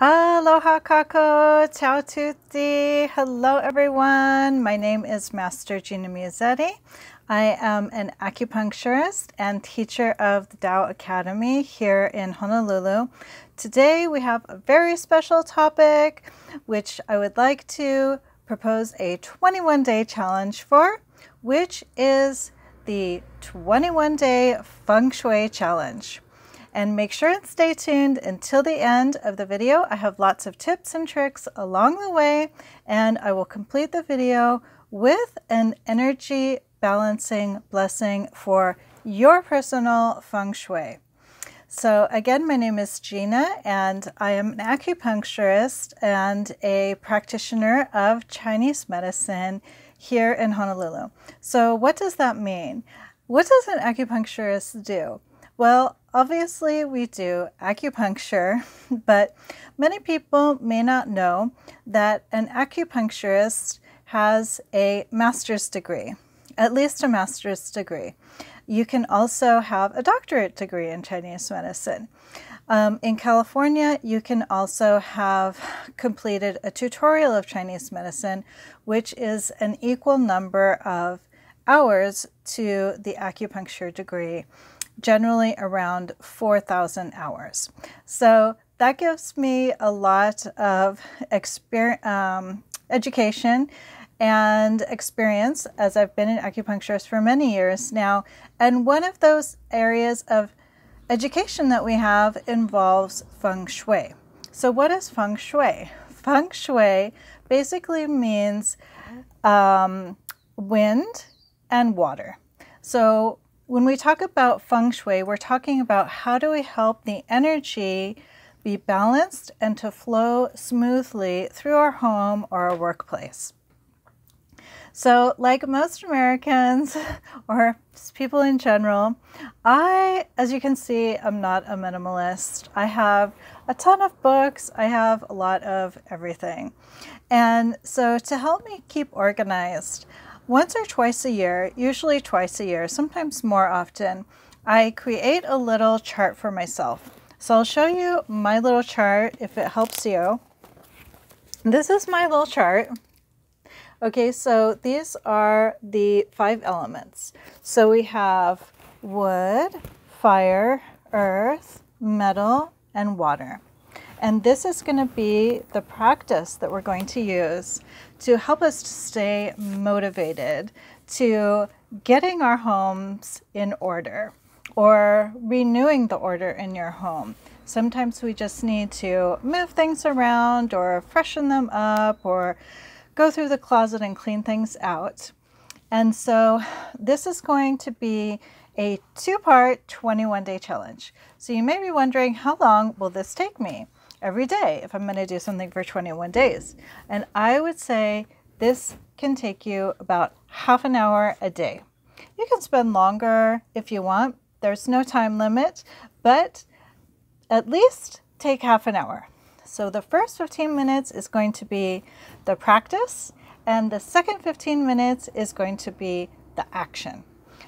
Aloha kako, ciao tutti. Hello everyone. My name is Master Ginamusetti. I am an acupuncturist and teacher of the Tao Academy here in Honolulu. Today we have a very special topic which I would like to propose a 21-day challenge for, which is the 21-day Feng Shui challenge. And make sure and stay tuned until the end of the video. I have lots of tips and tricks along the way, and I will complete the video with an energy balancing blessing for your personal feng shui. So again, my name is Gina, and I am an acupuncturist and a practitioner of Chinese medicine here in Honolulu. So what does that mean? What does an acupuncturist do? Well, obviously we do acupuncture, but many people may not know that an acupuncturist has a master's degree, at least a master's degree. You can also have a doctorate degree in Chinese medicine. In California, you can also have completed a tutorial of Chinese medicine, which is an equal number of hours to the acupuncture degree, generally around 4,000 hours. So that gives me a lot of education and experience, as I've been an acupuncturist for many years now. And one of those areas of education that we have involves Feng Shui. So what is Feng Shui? Feng Shui basically means wind and water. So when we talk about Feng Shui, we're talking about how do we help the energy be balanced and to flow smoothly through our home or our workplace. So like most Americans or people in general, as you can see, I'm not a minimalist. I have a ton of books. I have a lot of everything. And so to help me keep organized, once or twice a year, usually twice a year, sometimes more often, I create a little chart for myself. So I'll show you my little chart if it helps you. This is my little chart. Okay, so these are the 5 elements. So we have wood, fire, earth, metal, and water. And this is going to be the practice that we're going to use to help us to stay motivated to getting our homes in order or renewing the order in your home. Sometimes we just need to move things around or freshen them up or go through the closet and clean things out. And so this is going to be a 2-part 21-day challenge. So you may be wondering, how long will this take me? Every day if I'm going to do something for 21 days. And I would say this can take you about half an hour a day. You can spend longer if you want. There's no time limit, but at least take half an hour. So the first 15 minutes is going to be the practice, and the second 15 minutes is going to be the action.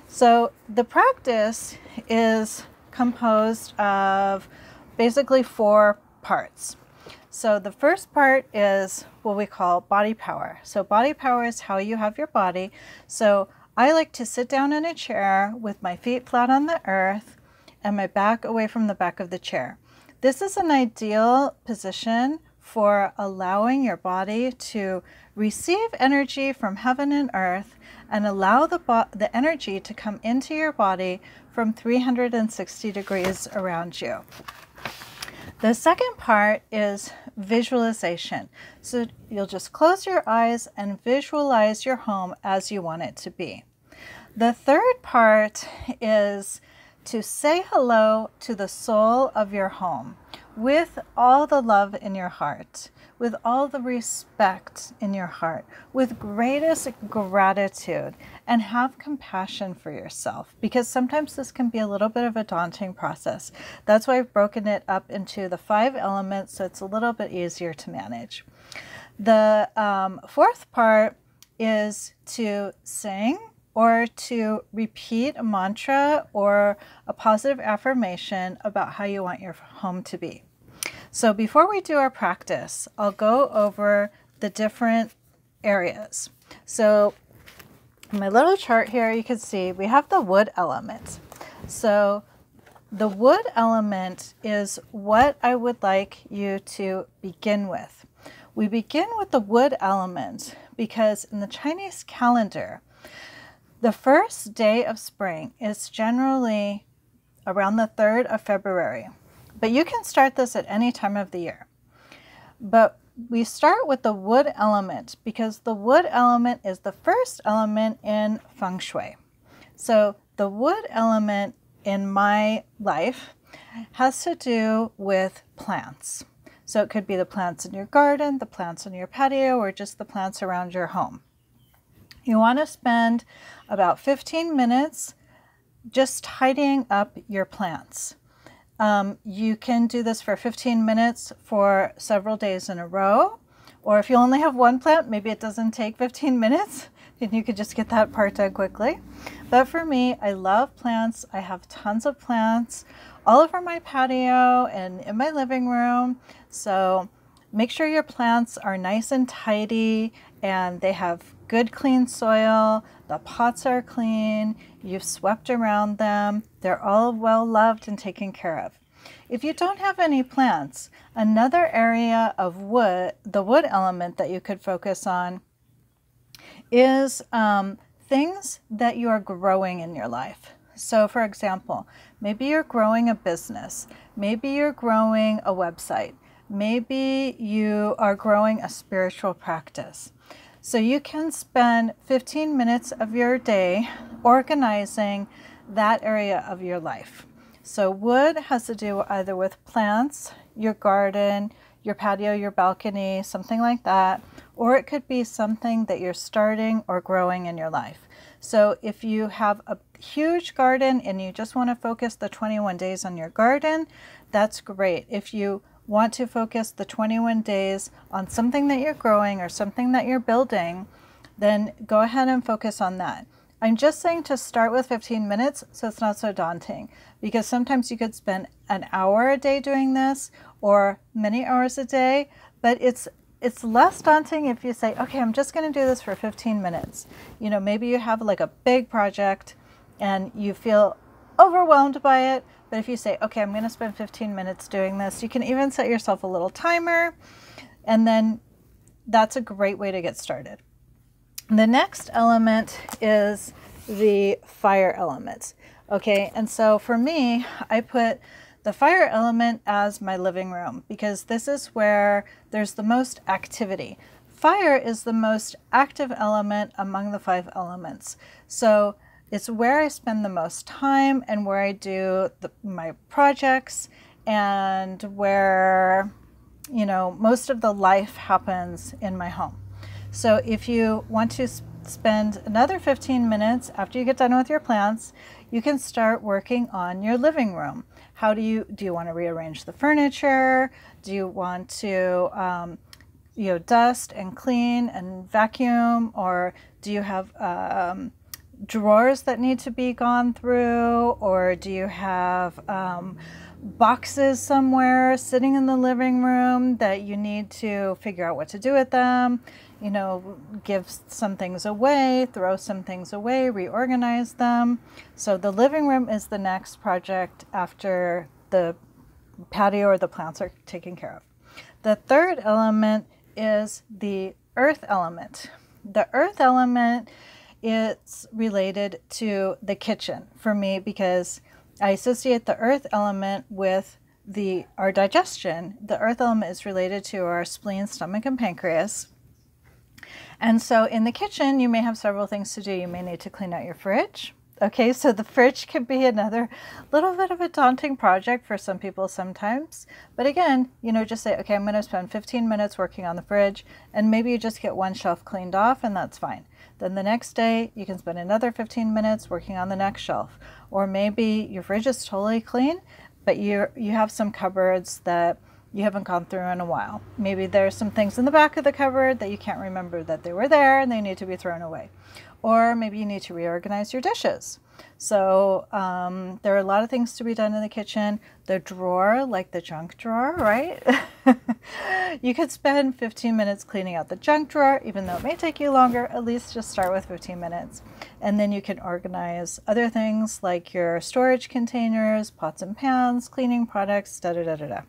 So the practice is composed of basically 4 parts. So the first part is what we call body power. So body power is how you have your body. So I like to sit down in a chair with my feet flat on the earth and my back away from the back of the chair. This is an ideal position for allowing your body to receive energy from heaven and earth and allow the energy to come into your body from 360 degrees around you. The second part is visualization. So you'll just close your eyes and visualize your home as you want it to be. The third part is to say hello to the soul of your home with all the love in your heart, with all the respect in your heart, with greatest gratitude, and have compassion for yourself, because sometimes this can be a little bit of a daunting process. That's why I've broken it up into the 5 elements, so it's a little bit easier to manage. The fourth part is to sing or to repeat a mantra or a positive affirmation about how you want your home to be. So before we do our practice, I'll go over the different areas. So in my little chart here, you can see we have the wood element. So the wood element is what I would like you to begin with. We begin with the wood element because in the Chinese calendar, the first day of spring is generally around the 3rd of February. But you can start this at any time of the year. But we start with the wood element because the wood element is the first element in Feng Shui. So the wood element in my life has to do with plants. So it could be the plants in your garden, the plants in your patio, or just the plants around your home. You want to spend about 15 minutes just tidying up your plants. You can do this for 15 minutes for several days in a row, or if you only have one plant, maybe it doesn't take 15 minutes, and you could just get that part done quickly. But for me, I love plants. I have tons of plants all over my patio and in my living room. So make sure your plants are nice and tidy and they have good clean soil. The pots are clean. You've swept around them. They're all well loved and taken care of. If you don't have any plants, another area of wood, the wood element that you could focus on is things that you are growing in your life. So for example, maybe you're growing a business, maybe you're growing a website, maybe you are growing a spiritual practice. So you can spend 15 minutes of your day organizing that area of your life. So wood has to do either with plants, your garden, your patio, your balcony, something like that, or it could be something that you're starting or growing in your life. So if you have a huge garden and you just want to focus the 21 days on your garden, that's great. If you want to focus the 21 days on something that you're growing or something that you're building, then go ahead and focus on that. I'm just saying to start with 15 minutes so it's not so daunting, because sometimes you could spend an hour a day doing this or many hours a day, but it's less daunting if you say, okay, I'm just going to do this for 15 minutes. You know, maybe you have like a big project and you feel overwhelmed by it, but if you say, okay, I'm going to spend 15 minutes doing this, you can even set yourself a little timer, and then that's a great way to get started. The next element is the fire element. Okay, and so for me, I put the fire element as my living room because this is where there's the most activity. Fire is the most active element among the 5 elements. So it's where I spend the most time and where I do my projects and where, you know, most of the life happens in my home. So if you want to spend another 15 minutes after you get done with your plants, you can start working on your living room. How do you want to rearrange the furniture? Do you want to dust and clean and vacuum, or do you have drawers that need to be gone through, or do you have boxes somewhere sitting in the living room that you need to figure out what to do with them? You know, give some things away, throw some things away, reorganize them. So the living room is the next project after the patio or the plants are taken care of. The third element is the earth element. The earth element is related to the kitchen for me because I associate the earth element with our digestion. The earth element is related to our spleen, stomach, and pancreas. And so in the kitchen, you may have several things to do. You may need to clean out your fridge. Okay, so the fridge could be another little bit of a daunting project for some people sometimes. But again, you know, just say, okay, I'm going to spend 15 minutes working on the fridge, and maybe you just get one shelf cleaned off, and that's fine. Then the next day, you can spend another 15 minutes working on the next shelf. Or maybe your fridge is totally clean, but you have some cupboards that you haven't gone through in a while. Maybe there's some things in the back of the cupboard that you can't remember that they were there and they need to be thrown away. or maybe you need to reorganize your dishes. So there are a lot of things to be done in the kitchen. The drawer, like the junk drawer, right? You could spend 15 minutes cleaning out the junk drawer, even though it may take you longer. At least just start with 15 minutes. And then you can organize other things like your storage containers, pots and pans, cleaning products, da-da-da-da-da.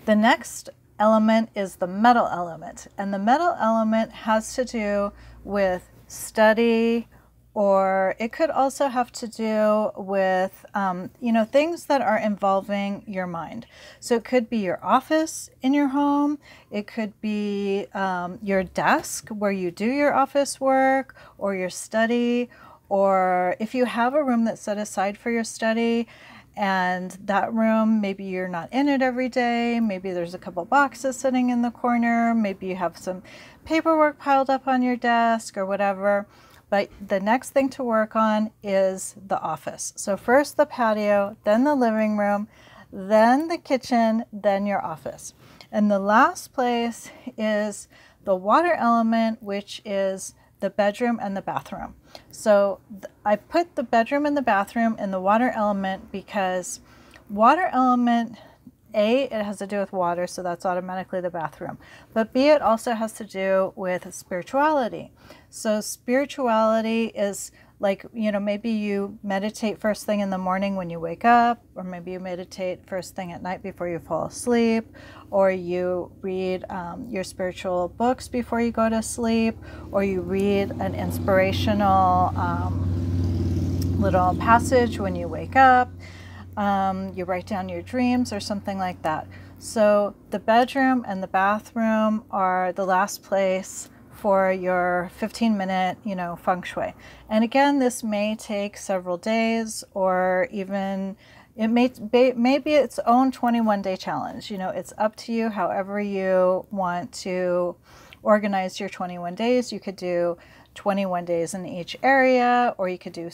The next element is the metal element. And the metal element has to do with study, or it could also have to do with, things that are involving your mind. So it could be your office in your home. It could be your desk where you do your office work, or your study, or if you have a room that's set aside for your study, and that room, maybe you're not in it every day. Maybe there's a couple boxes sitting in the corner. Maybe you have some paperwork piled up on your desk or whatever. But the next thing to work on is the office. So first the patio, then the living room, then the kitchen, then your office. And the last place is the water element, which is the bedroom and the bathroom. So I put the bedroom and the bathroom in the water element because water element, A, it has to do with water, so that's automatically the bathroom. But B, it also has to do with spirituality. So spirituality is like, maybe you meditate first thing in the morning when you wake up, or maybe you meditate first thing at night before you fall asleep, or you read your spiritual books before you go to sleep, or you read an inspirational little passage when you wake up. You write down your dreams or something like that. So the bedroom and the bathroom are the last place for your 15-minute, feng shui. And again, this may take several days, or even it may be its own 21-day challenge. It's up to you however you want to organize your 21 days. You could do 21 days in each area, or you could do,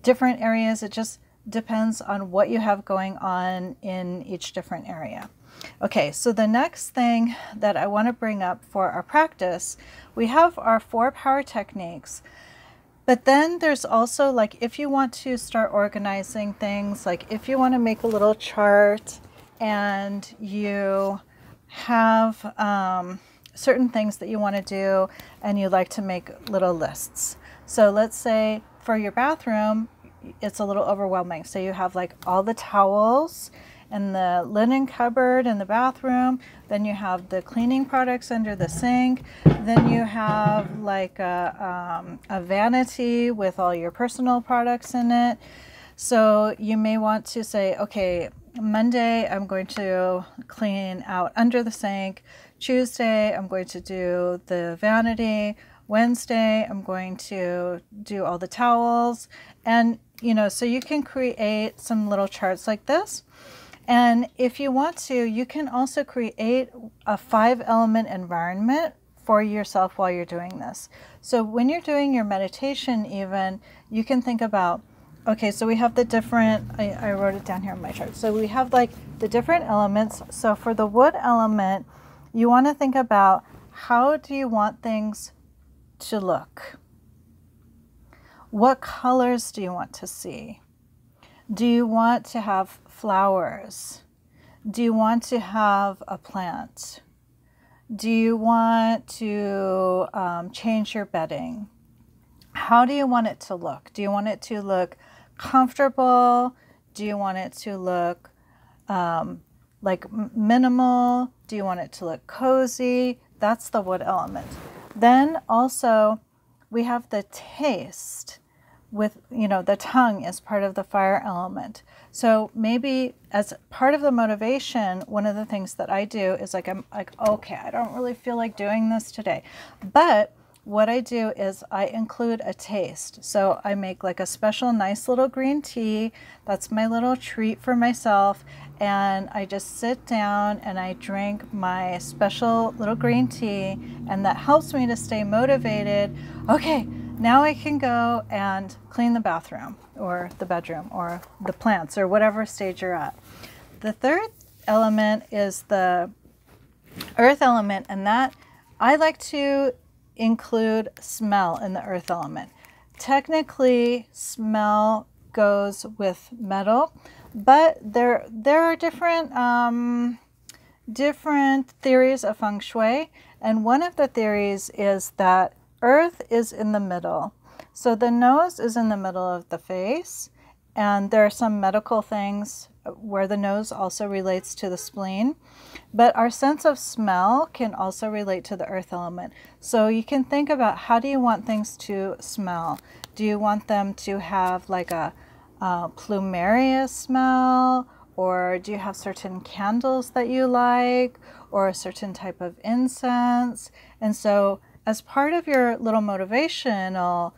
different areas. It just depends on what you have going on in each different area. Okay, so the next thing that I want to bring up for our practice, we have our 4 power techniques, but then there's also, like, if you want to start organizing things, like if you want to make a little chart and you have certain things that you want to do and you like to make little lists. So let's say for your bathroom, it's a little overwhelming. So you have like all the towels and the linen cupboard in the bathroom. Then you have the cleaning products under the sink. Then you have like a vanity with all your personal products in it. So you may want to say, okay, Monday I'm going to clean out under the sink. Tuesday I'm going to do the vanity. Wednesday I'm going to do all the towels. And so you can create some little charts like this. And if you want to, you can also create a 5-element environment for yourself while you're doing this. So when you're doing your meditation even, you can think about, okay, so we have the different, I wrote it down here on my chart. So we have like the different elements. So for the wood element, you want to think about, how do you want things to look? What colors do you want to see? Do you want to have flowers? Do you want to have a plant? Do you want to change your bedding? How do you want it to look? Do you want it to look comfortable? Do you want it to look like minimal? Do you want it to look cozy? That's the wood element. Then also we have the taste with, the tongue is part of the fire element. So maybe as part of the motivation, one of the things that I do is like, I'm like, okay, I don't really feel like doing this today. But what I do is I include a taste. So I make like a special nice little green tea. That's my little treat for myself. And I just sit down and I drink my special little green tea, and that helps me to stay motivated. Okay, now I can go and clean the bathroom or the bedroom or the plants or whatever stage you're at. The third element is the earth element, and that I like to include smell in the earth element. Technically, smell goes with metal, but there are different theories of feng shui, and one of the theories is that earth is in the middle. So the nose is in the middle of the face, and there are some medical things where the nose also relates to the spleen, but our sense of smell can also relate to the earth element. So you can think about, how do you want things to smell? Do you want them to have like a plumerious smell, or do you have certain candles that you like, or a certain type of incense? And so as part of your little motivational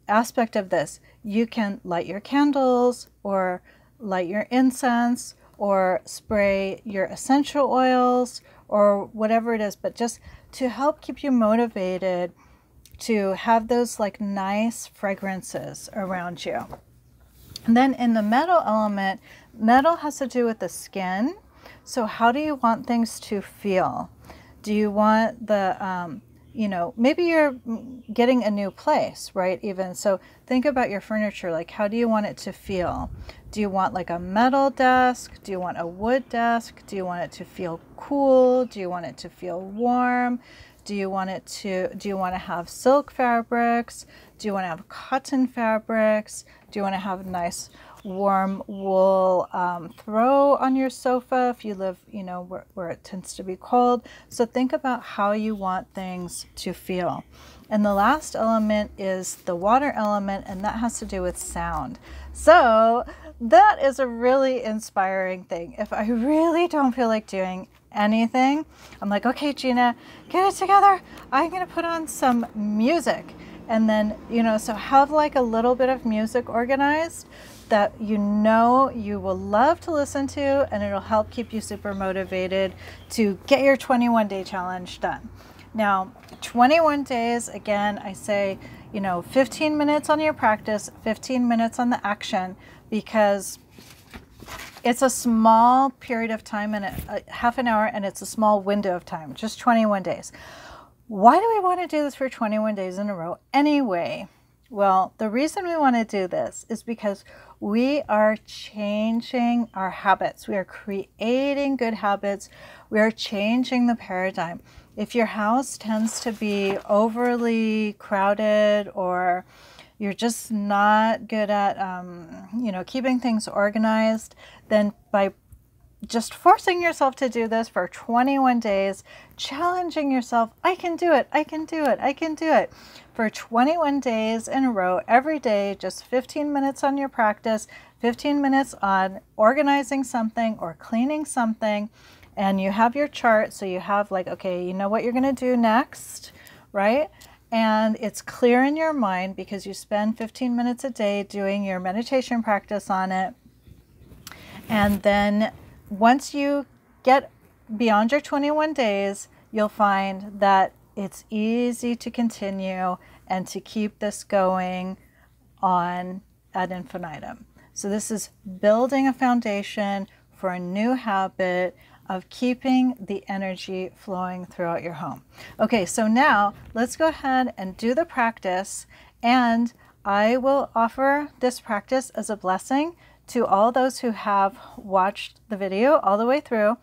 aspect of this, you can light your candles, or light your incense, or spray your essential oils, or whatever it is, but just to help keep you motivated to have those like nice fragrances around you. And then in the metal element, metal has to do with the skin. So how do you want things to feel? Do you want the, maybe you're getting a new place, right? Even so, think about your furniture. Like, how do you want it to feel? Do you want like a metal desk? Do you want a wood desk? Do you want it to feel cool? Do you want it to feel warm? Do you want to have silk fabrics? Do you want to have cotton fabrics? Do you want to have nice warm wool throw on your sofa if you live, where it tends to be cold? So think about how you want things to feel. And the last element is the water element, and that has to do with sound. So that is a really inspiring thing. If I really don't feel like doing anything, I'm like, okay, Gina, get it together. I'm going to put on some music. And then, so have like a little bit of music organized that you will love to listen to, and it'll help keep you super motivated to get your 21-day challenge done. Now, 21 days, again, I say, 15 minutes on your practice, 15 minutes on the action, because it's a small period of time, and a half an hour, and it's a small window of time, just 21 days. Why do we want to do this for 21 days in a row anyway? Well, the reason we want to do this is because we are changing our habits. We are creating good habits. We are changing the paradigm. If your house tends to be overly crowded, or you're just not good at, keeping things organized, then by just forcing yourself to do this for 21 days, challenging yourself, I can do it, I can do it, I can do it, for 21 days in a row, every day, just 15 minutes on your practice, 15 minutes on organizing something or cleaning something, and you have your chart, so you have like, okay, you know what you're going to do next, right? And it's clear in your mind because you spend 15 minutes a day doing your meditation practice on it. And then once you get beyond your 21 days, you'll find that it's easy to continue and to keep this going on ad infinitum. So this is building a foundation for a new habit of keeping the energy flowing throughout your home. Okay, so now let's go ahead and do the practice, and I will offer this practice as a blessing to all those who have watched the video all the way through.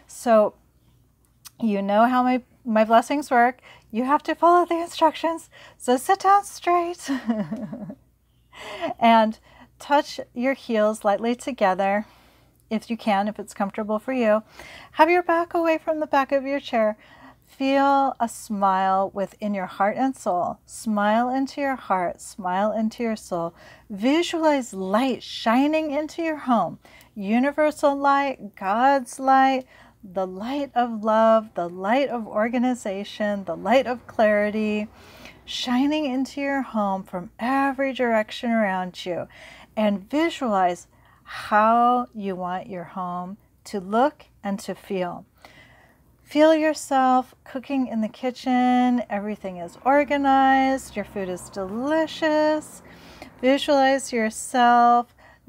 So you know how my blessings work. You have to follow the instructions. So sit down straight and touch your heels lightly together if you can, if it's comfortable for you. Have your back away from the back of your chair. Feel a smile within your heart and soul. Smile into your heart, smile into your soul. Visualize light shining into your home. Universal light, God's light, the light of love, the light of organization, the light of clarity, shining into your home from every direction around you. And visualize how you want your home to look and to feel. Feel yourself cooking in the kitchen. Everything is organized. Your food is delicious. Visualize yourself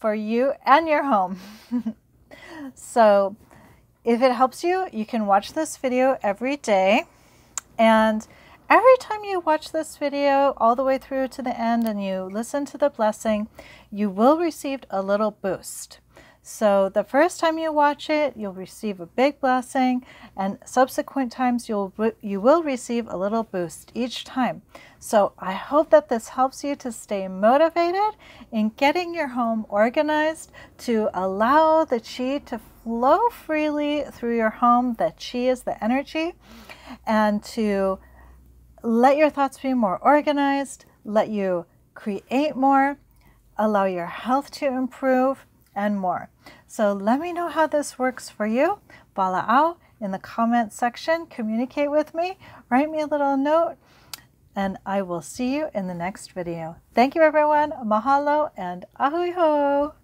for you and your home. So if it helps you, you can watch this video every day. And every time you watch this video all the way through to the end and you listen to the blessing, you will receive a little boost. So the first time you watch it, you'll receive a big blessing, and subsequent times you will receive a little boost each time. So I hope that this helps you to stay motivated in getting your home organized, to allow the qi to flow freely through your home. That qi is the energy, and to let your thoughts be more organized, let you create more, allow your health to improve, and more. So let me know how this works for you. Bala'au in the comment section. Communicate with me. Write me a little note. And I will see you in the next video. Thank you, everyone. Mahalo and ahui ho.